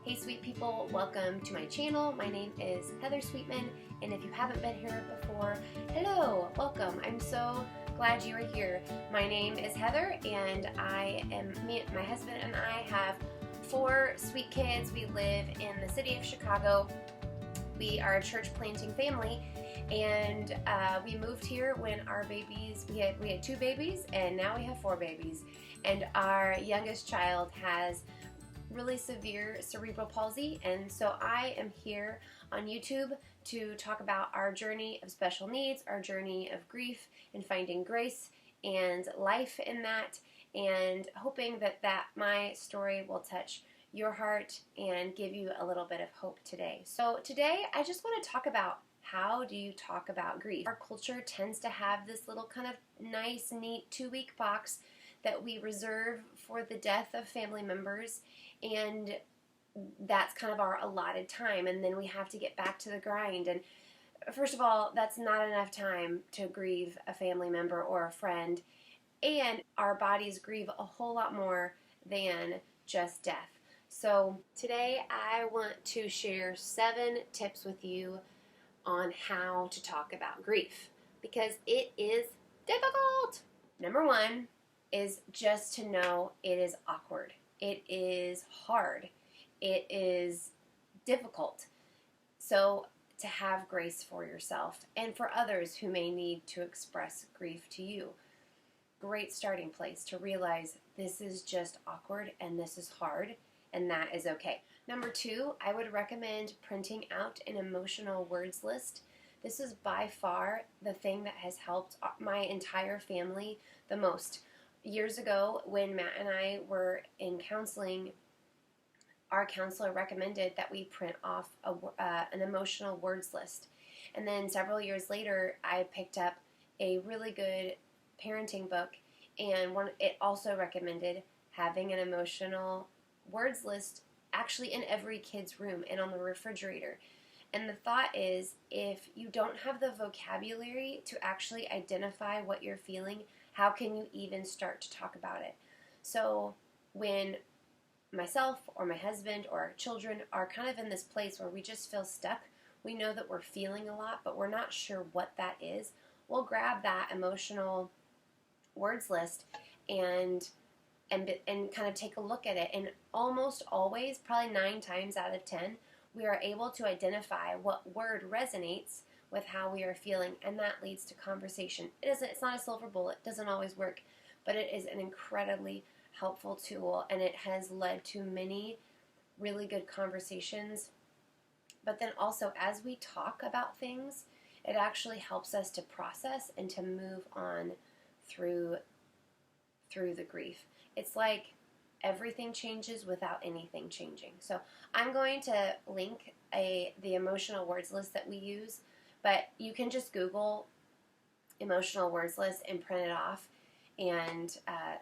Hey sweet people, welcome to my channel. My name is Heather Sweetman, and if you haven't been here before, hello, welcome. I'm so glad you are here. My name is Heather, and my husband and I have 4 sweet kids. We live in the city of Chicago. We are a church planting family, and we moved here when our babies, we had 2 babies, and now we have 4 babies. And our youngest child has really severe cerebral palsy, and so I am here on YouTube to talk about our journey of special needs, our journey of grief and finding grace and life in that, and hoping that my story will touch your heart and give you a little bit of hope today. So today I just want to talk about how do you talk about grief. Our culture tends to have this little kind of nice, neat 2-week box that we reserve for the death of family members, and that's kind of our allotted time, and then we have to get back to the grind. And first of all, that's not enough time to grieve a family member or a friend, and our bodies grieve a whole lot more than just death. So today I want to share 7 tips with you on how to talk about grief, because it is difficult. Number 1 is just to know it is awkward. It is hard. It is difficult. So to have grace for yourself and for others who may need to express grief to you. Great starting place to realize this is just awkward and this is hard, and that is okay. Number 2, I would recommend printing out an emotional words list. This is by far the thing that has helped my entire family the most. Years ago, when Matt and I were in counseling, our counselor recommended that we print off an emotional words list. And then several years later, I picked up a really good parenting book, and it also recommended having an emotional words list actually in every kid's room and on the refrigerator. And the thought is, if you don't have the vocabulary to actually identify what you're feeling, how can you even start to talk about it? So when myself or my husband or our children are kind of in this place where we just feel stuck, we know that we're feeling a lot, but we're not sure what that is, we'll grab that emotional words list and kind of take a look at it. And almost always, probably 9 times out of 10, we are able to identify what word resonates with how we are feeling, and that leads to conversation. It's not a silver bullet, doesn't always work, but it is an incredibly helpful tool, and it has led to many really good conversations. But then also, as we talk about things, it actually helps us to process and to move on through the grief. It's like everything changes without anything changing. So I'm going to link the emotional words list that we use, but you can just Google emotional words list and print it off and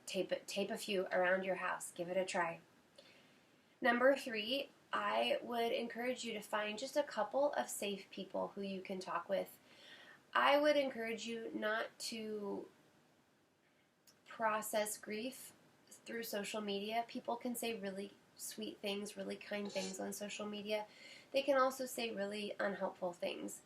tape a few around your house. Give it a try. Number 3, I would encourage you to find just a couple of safe people who you can talk with. I would encourage you not to process grief through social media. People can say really sweet things, really kind things on social media. They can also say really unhelpful things,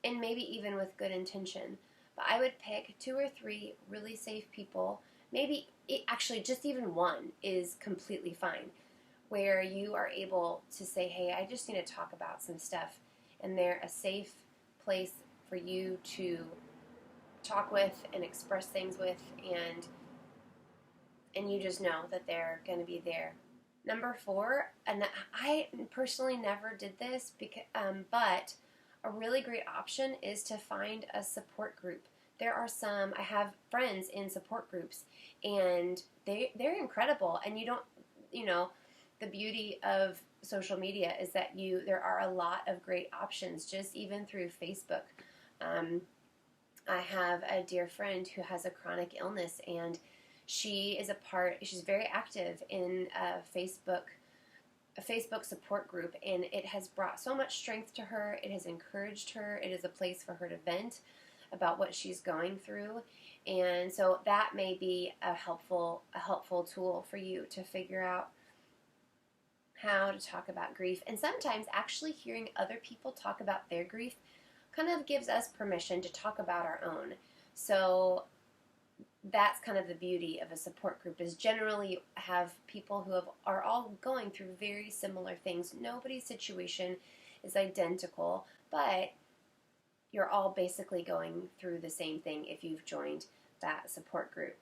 and maybe even with good intention. But I would pick 2 or 3 really safe people. Maybe actually just even one is completely fine, where you are able to say, hey, I just need to talk about some stuff, and they're a safe place for you to talk with and express things with, and you just know that they're going to be there. Number 4, and I personally never did this, but a really great option is to find a support group. I have friends in support groups, and they're incredible. And the beauty of social media is that there are a lot of great options, just even through Facebook. I have a dear friend who has a chronic illness, and she's very active in a Facebook support group, and it has brought so much strength to her. It has encouraged her. It is a place for her to vent about what she's going through, and so that may be a helpful tool for you to figure out how to talk about grief. And sometimes actually hearing other people talk about their grief kind of gives us permission to talk about our own. So that's kind of the beauty of a support group, is generally have people who are all going through very similar things. Nobody's situation is identical, but you're all basically going through the same thing if you've joined that support group.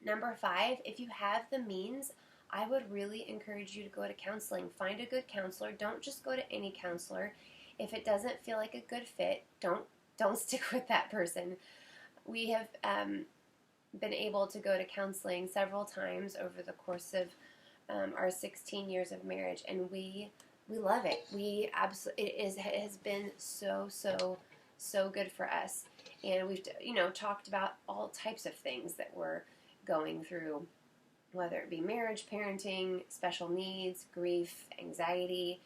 Number 5, if you have the means, I would really encourage you to go to counseling. Find a good counselor. Don't just go to any counselor. If it doesn't feel like a good fit, don't stick with that person. We have been able to go to counseling several times over the course of our 16 years of marriage, and we love it. It has been so good for us, and we've talked about all types of things that we're going through, whether it be marriage, parenting, special needs, grief, anxiety,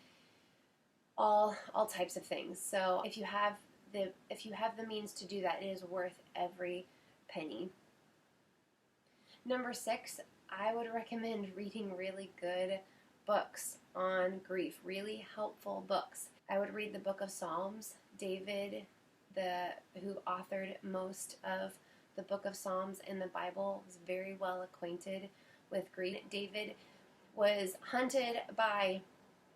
all types of things. So if you have the means to do that, it is worth every penny. Number 6, I would recommend reading really good books on grief, really helpful books. I would read the Book of Psalms. David, who authored most of the Book of Psalms in the Bible, was very well acquainted with grief. David was hunted by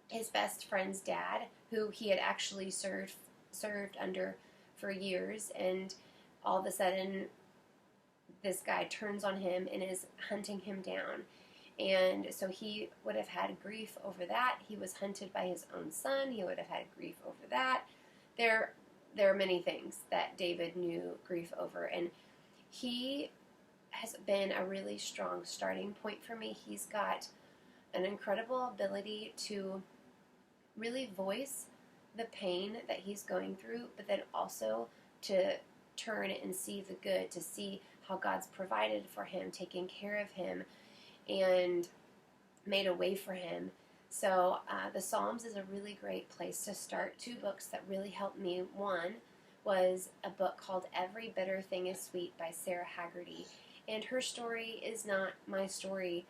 his best friend's dad, who he had actually served under for years, and all of a sudden this guy turns on him and is hunting him down. And so he would have had grief over that. He was hunted by his own son. He would have had grief over that. There are many things that David knew grief over, and he has been a really strong starting point for me. He's got an incredible ability to really voice the pain that he's going through, but then also to turn and see the good, to see how God's provided for him, taken care of him, and made a way for him. So the Psalms is a really great place to start. 2 books that really helped me. One was a book called Every Bitter Thing is Sweet by Sarah Haggerty. And her story is not my story,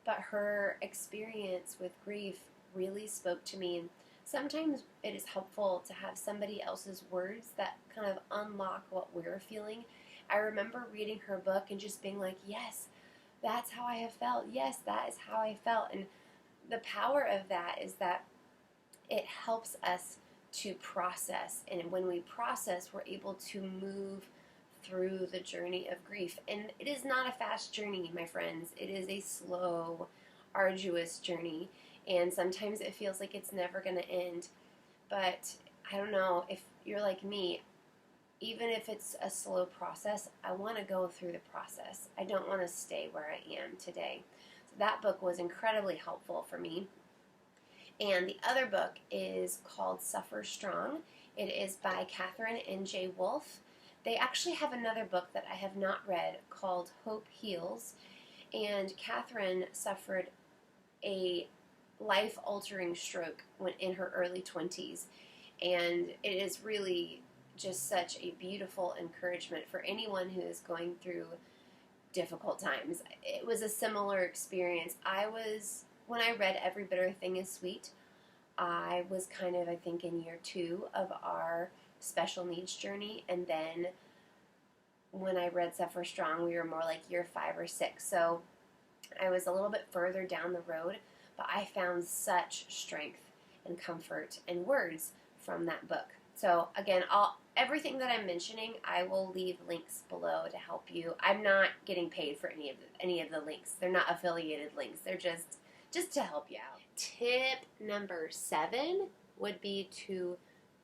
but her experience with grief really spoke to me. And sometimes it is helpful to have somebody else's words that kind of unlock what we're feeling. I remember reading her book and just being like, yes, that's how I have felt. Yes, that is how I felt. And the power of that is that it helps us to process. And when we process, we're able to move through the journey of grief. And it is not a fast journey, my friends. It is a slow, arduous journey. And sometimes it feels like it's never going to end. But I don't know, if you're like me, even if it's a slow process, I want to go through the process. I don't want to stay where I am today. So that book was incredibly helpful for me. And the other book is called Suffer Strong. It is by Catherine and Jay Wolfe. They actually have another book that I have not read called Hope Heals. And Catherine suffered a life-altering stroke in her early 20s. And it is really just such a beautiful encouragement for anyone who is going through difficult times. It was a similar experience. When I read Every Bitter Thing is Sweet, I was kind of, I think, in year 2 of our special needs journey, and then when I read Suffer Strong, we were more like year 5 or 6, so I was a little bit further down the road, but I found such strength and comfort and words from that book. So again, everything that I'm mentioning, I will leave links below to help you. I'm not getting paid for any of the links. They're not affiliated links. They're just to help you out. Tip number 7 would be to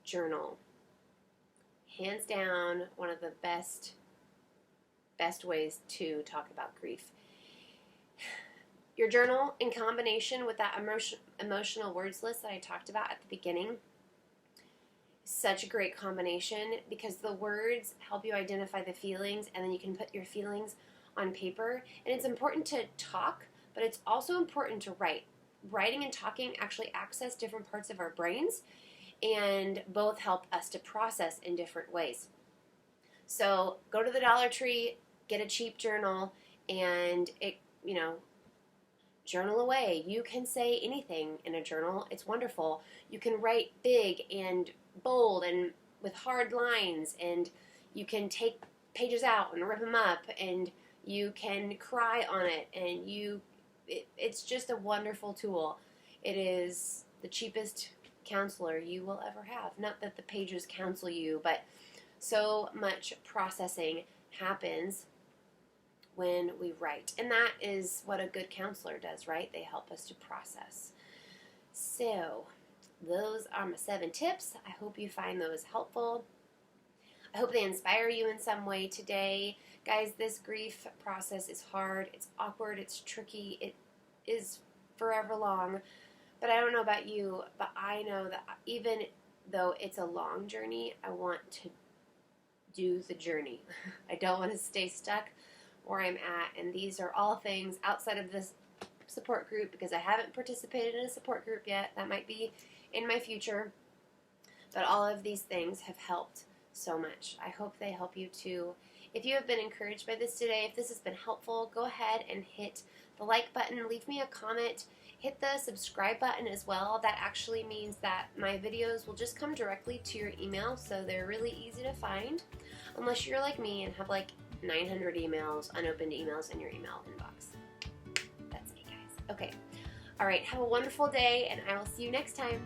journal. Hands down, one of the best ways to talk about grief. Your journal, in combination with that emotional words list that I talked about at the beginning, such a great combination, because the words help you identify the feelings, and then you can put your feelings on paper. And it's important to talk, but it's also important to write. Writing and talking actually access different parts of our brains, and both help us to process in different ways. So go to the Dollar Tree, get a cheap journal, and journal away. You can say anything in a journal. It's wonderful. You can write big and bold and with hard lines, and you can take pages out and rip them up, and you can cry on it, and it's just a wonderful tool. It is the cheapest counselor you will ever have. Not that the pages counsel you, but so much processing happens when we write. And that is what a good counselor does, right? They help us to process. So, those are my 7 tips. I hope you find those helpful. I hope they inspire you in some way today. Guys, this grief process is hard, it's awkward, it's tricky, it is forever long. But I don't know about you, but I know that even though it's a long journey, I want to do the journey. I don't want to stay stuck where I'm at, and these are all things outside of this support group, because I haven't participated in a support group yet. That might be in my future, but all of these things have helped so much. I hope they help you too. If you have been encouraged by this today, if this has been helpful, go ahead and hit the like button, leave me a comment, hit the subscribe button as well. That actually means that my videos will just come directly to your email, so they're really easy to find, unless you're like me and have like 900 emails, unopened emails in your email inbox. That's me, guys. Okay. All right. Have a wonderful day, and I will see you next time.